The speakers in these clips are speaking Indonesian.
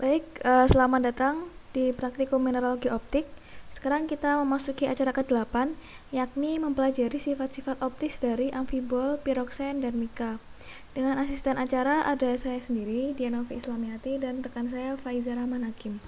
Baik, selamat datang di Praktikum Mineralogi Optik. Sekarang kita memasuki acara ke-8, yakni mempelajari sifat-sifat optis dari amfibol, piroksen, dan mika. Dengan asisten acara ada saya sendiri, Dianovi Islamiati, dan rekan saya Faiza Rahman Hakim.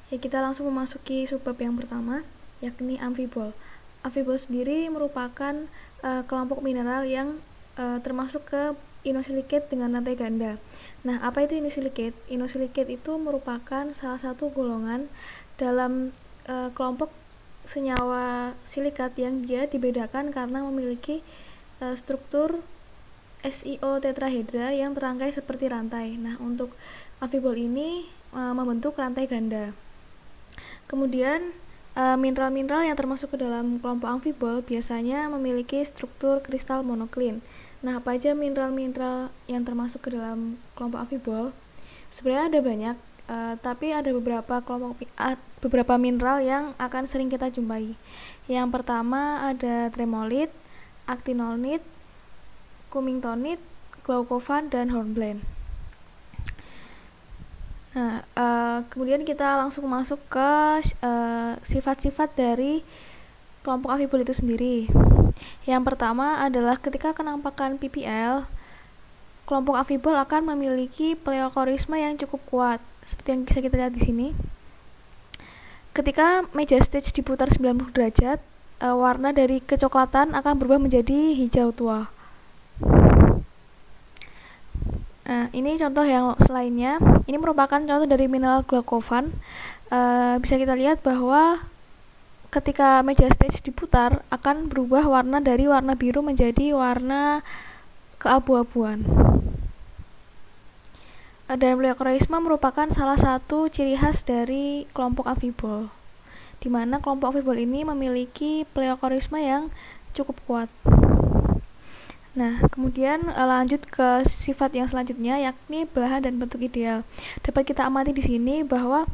Ya, kita langsung memasuki subbab yang pertama, yakni amfibol. Amfibol sendiri merupakan kelompok mineral yang termasuk ke inosilikat dengan rantai ganda. Nah, apa itu inosilikat? Inosilikat itu merupakan salah satu golongan dalam kelompok senyawa silikat yang dia dibedakan karena memiliki struktur SiO tetrahedra yang terangkai seperti rantai. Nah, untuk amfibol ini membentuk rantai ganda. Kemudian mineral-mineral yang termasuk ke dalam kelompok amfibol biasanya memiliki struktur kristal monoklin. Nah, apa aja mineral-mineral yang termasuk ke dalam kelompok amfibol? Sebenarnya ada banyak, tapi ada beberapa mineral yang akan sering kita jumpai. Yang pertama ada tremolit, actinolite, cummingtonite, glaucofan, dan hornblende. Nah, kemudian kita langsung masuk ke sifat-sifat dari kelompok amfibol itu sendiri. Yang pertama adalah ketika kenampakan PPL, kelompok amfibol akan memiliki pleokorisme yang cukup kuat, seperti yang bisa kita lihat di sini. Ketika meja stage diputar 90 derajat, warna dari kecoklatan akan berubah menjadi hijau tua. Nah, ini contoh yang selainnya. Ini merupakan contoh dari mineral glaucofan. Bisa kita lihat bahwa ketika meja stage diputar akan berubah warna dari warna biru menjadi warna keabu-abuan. Dan pleokorisme merupakan salah satu ciri khas dari kelompok amfibol, di mana kelompok amfibol ini memiliki pleokorisme yang cukup kuat. Nah, kemudian lanjut ke sifat yang selanjutnya, yakni belahan dan bentuk ideal. Dapat kita amati di sini bahwa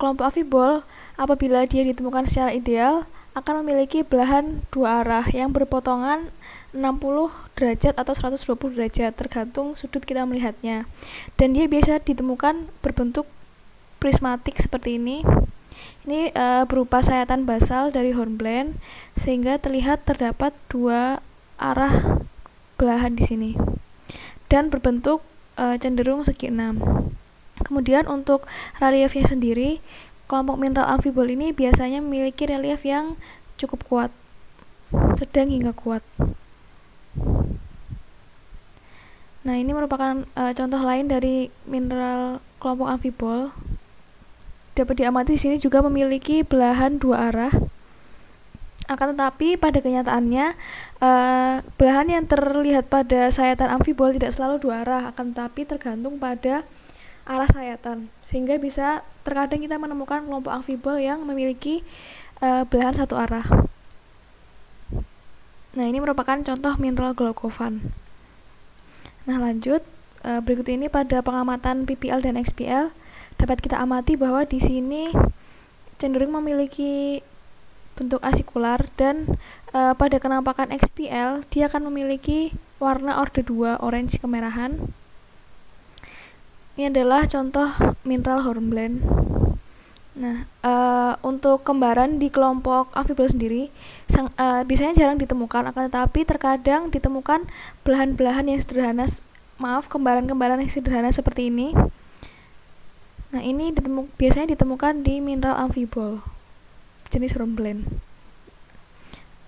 kelompok amfibol apabila dia ditemukan secara ideal akan memiliki belahan dua arah yang berpotongan 60 derajat atau 120 derajat tergantung sudut kita melihatnya, dan dia biasa ditemukan berbentuk prismatik seperti ini. Ini berupa sayatan basal dari hornblende sehingga terlihat terdapat dua arah belahan di sini dan berbentuk cenderung segi 6. Kemudian untuk reliefnya sendiri, kelompok mineral amfibol ini biasanya memiliki relief yang cukup kuat, sedang hingga kuat. Nah, ini merupakan contoh lain dari mineral kelompok amfibol. Dapat diamati di sini juga memiliki belahan dua arah. Akan tetapi pada kenyataannya belahan yang terlihat pada sayatan amfibol tidak selalu dua arah, akan tetapi tergantung pada arah sayatan, sehingga bisa terkadang kita menemukan kelompok amfibol yang memiliki belahan satu arah. Nah, ini merupakan contoh mineral glaucofan. Nah, lanjut berikut ini pada pengamatan PPL dan XPL dapat kita amati bahwa di sini cenderung memiliki bentuk asikular, dan pada kenampakan XPL dia akan memiliki warna orde 2 orange kemerahan. Ini adalah contoh mineral hornblende. Nah, untuk kembaran di kelompok amfibol sendiri biasanya jarang ditemukan, akan tetapi terkadang ditemukan belahan-belahan yang sederhana, kembaran-kembaran yang sederhana seperti ini. Nah, ini biasanya ditemukan di mineral amfibol jenis hornblende.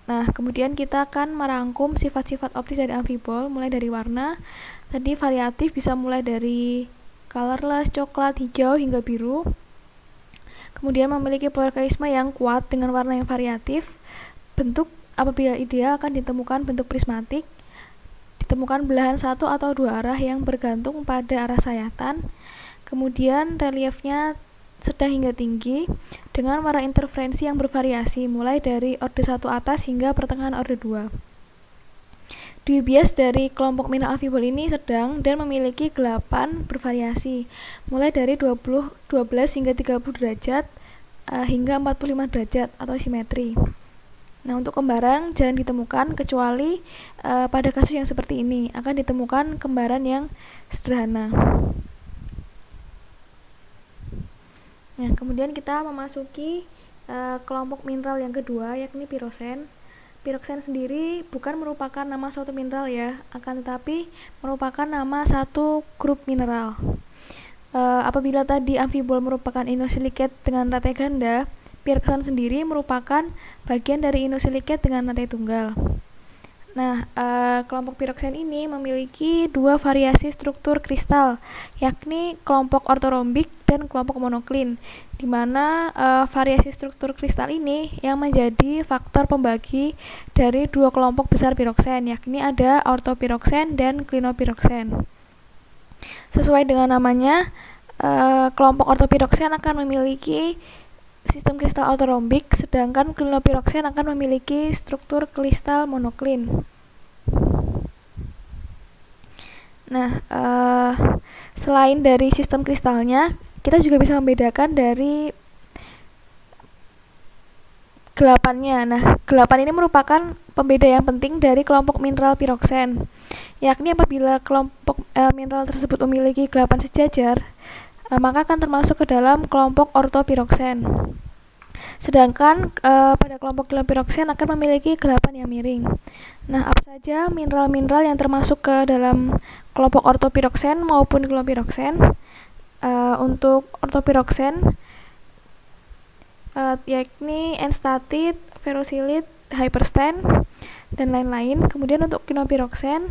Nah, kemudian kita akan merangkum sifat-sifat optis dari amfibol mulai dari warna. Tadi variatif bisa mulai dari colorless, coklat, hijau, hingga biru. Kemudian memiliki pleokorisme yang kuat dengan warna yang variatif. Bentuk apabila ideal akan ditemukan bentuk prismatik. Ditemukan belahan satu atau dua arah yang bergantung pada arah sayatan. Kemudian reliefnya sedang hingga tinggi dengan warna interferensi yang bervariasi mulai dari orde 1 atas hingga pertengahan orde 2. Dewey bias dari kelompok mineral amfibol ini sedang dan memiliki gelapan bervariasi mulai dari 12 hingga 30 derajat hingga 45 derajat atau simetri. Nah, untuk kembaran jarang ditemukan kecuali pada kasus yang seperti ini akan ditemukan kembaran yang sederhana. Nah, kemudian kita memasuki kelompok mineral yang kedua, yakni piroxen. Piroxen sendiri bukan merupakan nama suatu mineral ya, akan tetapi merupakan nama satu grup mineral. Apabila tadi amfibol merupakan inosilikat dengan rantai ganda, piroxen sendiri merupakan bagian dari inosilikat dengan rantai tunggal. Nah, kelompok piroxen ini memiliki dua variasi struktur kristal, yakni kelompok ortorombik dan kelompok monoklin, di mana variasi struktur kristal ini yang menjadi faktor pembagi dari dua kelompok besar piroxen, yakni ada ortopiroxen dan klinopiroxen. Sesuai dengan namanya, kelompok ortopiroxen akan memiliki sistem kristal ortorombik, sedangkan klinopiroxen akan memiliki struktur kristal monoklin. Nah, selain dari sistem kristalnya, kita juga bisa membedakan dari gelapannya. Nah, gelapan ini merupakan pembeda yang penting dari kelompok mineral piroxen, yakni apabila kelompok mineral tersebut memiliki gelapan sejajar, maka akan termasuk ke dalam kelompok ortopiroxen. Sedangkan pada kelompok klinopiroxen akan memiliki gelapan yang miring. Nah, apa saja mineral-mineral yang termasuk ke dalam kelompok ortopiroxen maupun klinopiroxen? Untuk ortopiroxen yakni enstatit, ferrosilit, hypersten, dan lain-lain. Kemudian untuk klinopiroxen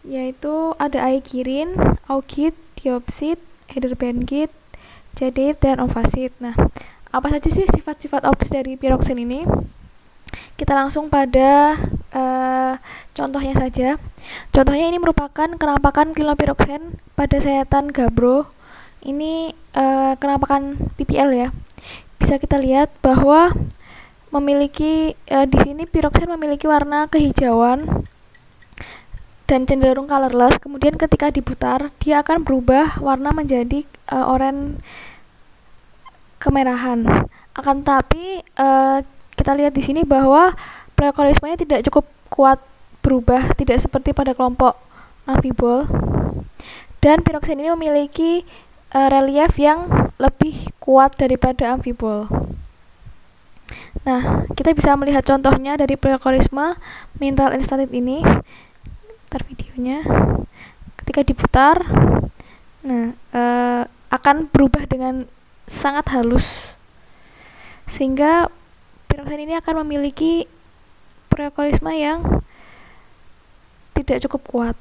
yaitu ada aikirin, augit, diopsid, heidelbergit, jadeit, dan ofasit. Nah, apa saja sih sifat-sifat optis dari piroxen ini? Kita langsung pada contohnya saja. Contohnya ini merupakan kenampakan klinopiroxen pada sayatan gabbro. Ini kenampakan PPL ya. Bisa kita lihat bahwa memiliki di sini piroxen memiliki warna kehijauan dan cenderung colorless. Kemudian ketika diputar, dia akan berubah warna menjadi oranye kemerahan. Akan tetapi kita lihat di sini bahwa pleokorismenya tidak cukup kuat berubah, tidak seperti pada kelompok amfibol. Dan piroxen ini memiliki relief yang lebih kuat daripada amfibol. Nah, kita bisa melihat contohnya dari pleokorisme mineral enstatit ini. Ntar videonya. Ketika diputar, nah akan berubah dengan sangat halus, sehingga piroxen ini akan memiliki pleokorisme yang tidak cukup kuat.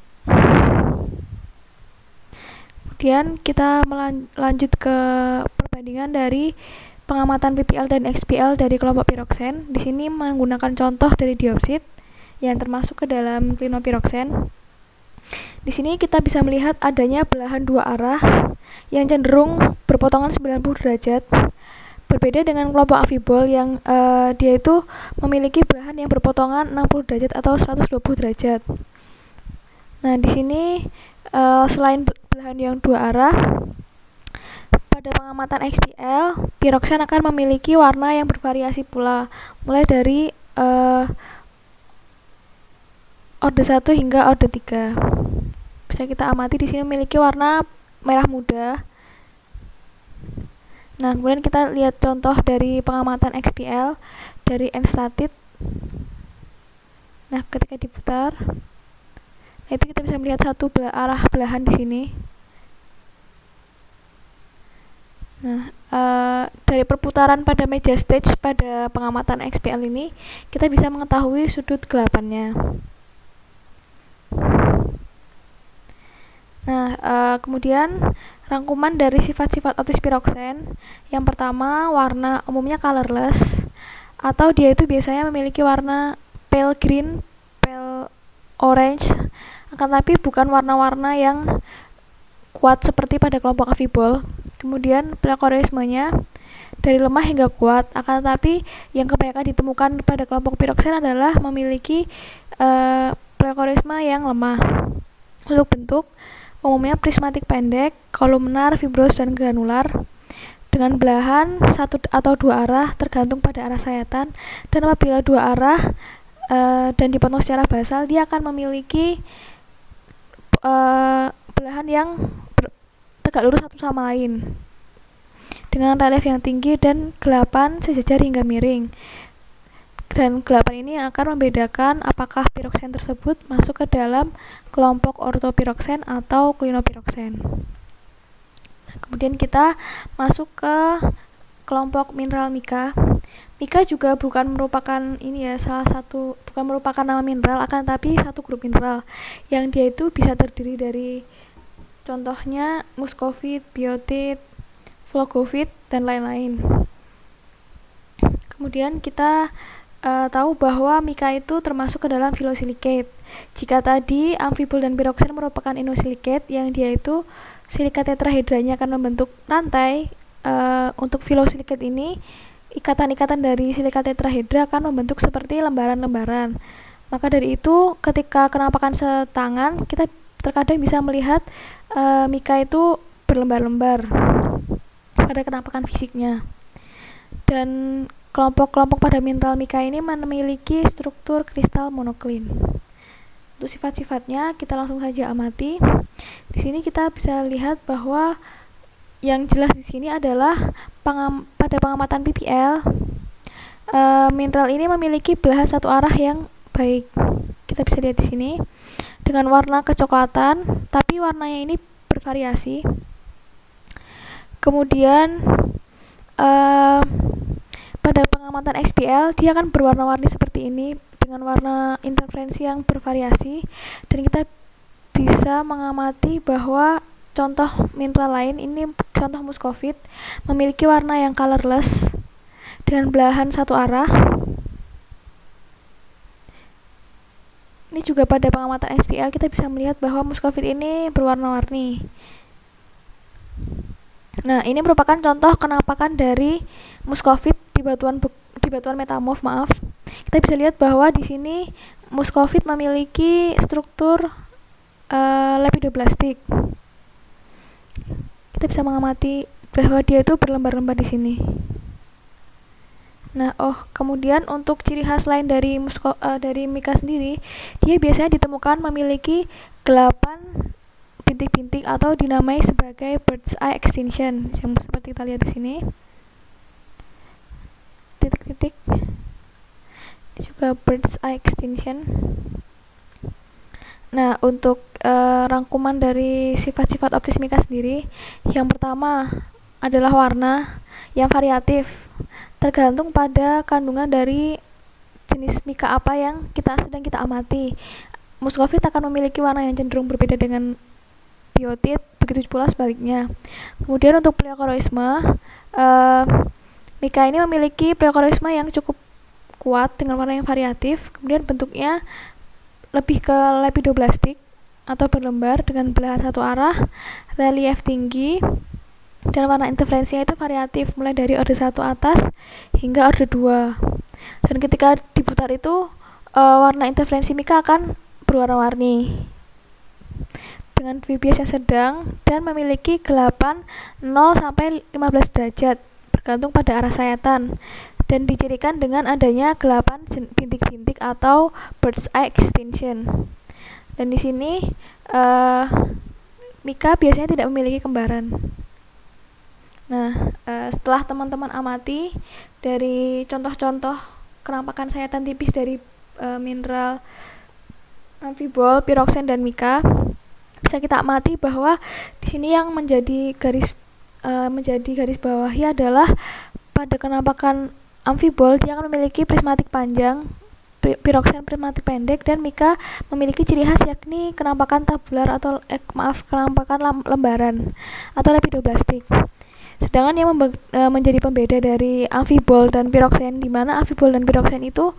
Kemudian kita lanjut ke perbandingan dari pengamatan PPL dan XPL dari kelompok piroxen. Di sini menggunakan contoh dari diopsid yang termasuk ke dalam klinopiroxen. Di sini kita bisa melihat adanya belahan dua arah yang cenderung berpotongan 90 derajat. Berbeda dengan kelompok amfibol yang dia itu memiliki belahan yang berpotongan 60 derajat atau 120 derajat. Nah, di sini selain belahan yang dua arah, pada pengamatan XPL, piroxen akan memiliki warna yang bervariasi pula, mulai dari orde 1 hingga orde 3. Bisa kita amati di sini memiliki warna merah muda. Nah, kemudian kita lihat contoh dari pengamatan XPL dari enstatit. Nah, ketika diputar, nah itu kita bisa melihat satu arah belahan di sini. Nah, dari perputaran pada meja stage pada pengamatan XPL ini, kita bisa mengetahui sudut gelapannya. Nah, kemudian rangkuman dari sifat-sifat optis piroxen. Yang pertama, warna umumnya colorless, atau dia itu biasanya memiliki warna pale green, pale orange, akan tapi bukan warna-warna yang kuat seperti pada kelompok amfibol. Kemudian pleokorismenya dari lemah hingga kuat, akan tetapi yang kebanyakan ditemukan pada kelompok piroxen adalah memiliki pleokorisme yang lemah. Untuk bentuk, umumnya prismatik pendek, kolumnar, fibros, dan granular, dengan belahan satu atau dua arah tergantung pada arah sayatan, dan apabila dua arah dan dipotong secara basal, dia akan memiliki belahan yang tegak lurus satu sama lain. dengan relief yang tinggi dan gelapan sejajar hingga miring. Dan gelapan ini akan membedakan apakah piroksen tersebut masuk ke dalam kelompok ortopiroksen atau klinopiroksen. Kemudian kita masuk ke kelompok mineral mica. Mica juga bukan merupakan bukan merupakan nama mineral, akan tapi satu grup mineral yang dia itu bisa terdiri dari contohnya muscovite, biotite, phlogovite, dan lain-lain. Kemudian kita tahu bahwa mica itu termasuk ke dalam phyllosilicate. Jika tadi amfibol dan piroksen merupakan inosilikat yang dia itu silika tetrahedranya akan membentuk rantai, untuk phyllosilicate ini ikatan-ikatan dari silika tetrahedra akan membentuk seperti lembaran-lembaran. Maka dari itu ketika kenampakan setangan kita terkadang bisa melihat mica itu berlembar-lembar pada kenampakan fisiknya. Dan kelompok-kelompok pada mineral mica ini memiliki struktur kristal monoklin. Untuk sifat-sifatnya kita langsung saja amati. Di sini kita bisa lihat bahwa yang jelas di sini adalah pada pengamatan PPL, mineral ini memiliki belahan satu arah yang baik. Kita bisa lihat di sini dengan warna kecoklatan, tapi warnanya ini bervariasi. Kemudian pada pengamatan XPL dia akan berwarna-warni seperti ini dengan warna interferensi yang bervariasi, dan kita bisa mengamati bahwa contoh mineral lain ini, contoh muscovite, memiliki warna yang colorless dengan belahan satu arah. Ini juga pada pengamatan XPL kita bisa melihat bahwa muscovite ini berwarna-warni. Nah, ini merupakan contoh kenampakan dari muscovite di batuan metamorf. Kita bisa lihat bahwa di sini muscovite memiliki struktur lepidoblastik. Kita bisa mengamati bahwa dia itu berlembar-lembar di sini. Nah, kemudian untuk ciri khas lain dari mica sendiri, dia biasanya ditemukan memiliki 8 bintik-bintik atau dinamai sebagai bird's eye extinction, yang seperti kita lihat di sini. Titik-titik. Ini juga bird's eye extinction. Nah, untuk rangkuman dari sifat-sifat optis mica sendiri, yang pertama adalah warna yang variatif, tergantung pada kandungan dari jenis mica apa yang sedang kita amati. Muscovite akan memiliki warna yang cenderung berbeda dengan biotite, begitu pula sebaliknya. Kemudian untuk pleochroisme, mica ini memiliki pleochroisme yang cukup kuat dengan warna yang variatif. Kemudian bentuknya lebih ke lepidoblastik atau berlembar dengan belahan satu arah, relief tinggi, dan warna interferensinya itu variatif mulai dari orde 1 atas hingga orde 2. Dan ketika diputar itu warna interferensi mica akan berwarna-warni dengan VBS yang sedang dan memiliki gelapan 0 sampai 15 derajat bergantung pada arah sayatan, dan dicirikan dengan adanya gelapan bintik-bintik atau bird's eye extinction. Dan di sini mica biasanya tidak memiliki kembaran. Nah, setelah teman-teman amati dari contoh-contoh kenampakan sayatan tipis dari mineral amfibol, piroksen, dan mica, bisa kita amati bahwa di sini yang menjadi garis bawahi adalah pada kenampakan amfibol dia akan memiliki prismatik panjang, piroksen prismatik pendek, dan mica memiliki ciri khas yakni kenampakan tabular atau kenampakan lembaran atau lepidoblastik. Sedangkan yang menjadi pembeda dari amfibol dan piroksen, di mana amfibol dan piroksen itu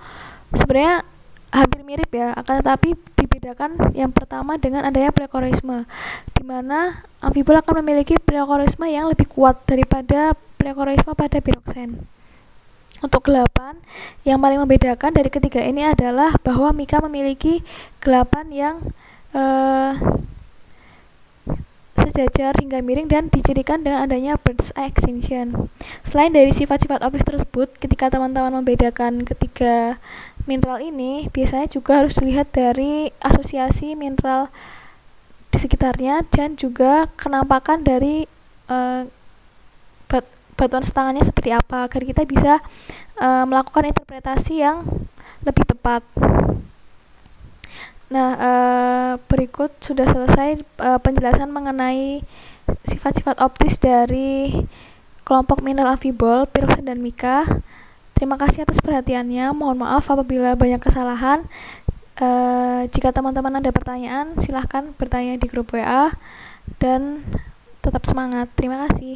sebenarnya hampir mirip ya, akan tetapi dibedakan yang pertama dengan adanya pleochroisme, di mana amfibol akan memiliki pleochroisme yang lebih kuat daripada pleochroisme pada piroksen. Untuk gelapan, yang paling membedakan dari ketiga ini adalah bahwa mica memiliki gelapan yang sejajar hingga miring dan dicirikan dengan adanya bird's eye extinction. Selain dari sifat-sifat optis tersebut, ketika teman-teman membedakan ketiga mineral ini, biasanya juga harus dilihat dari asosiasi mineral di sekitarnya dan juga kenampakan dari batuan setangannya seperti apa agar kita bisa melakukan interpretasi yang lebih tepat. Nah, berikut sudah selesai penjelasan mengenai sifat-sifat optis dari kelompok mineral amfibol, piroxen dan mica. Terima kasih atas perhatiannya. Mohon maaf apabila banyak kesalahan. Jika teman-teman ada pertanyaan, silahkan bertanya di grup WA dan tetap semangat. Terima kasih.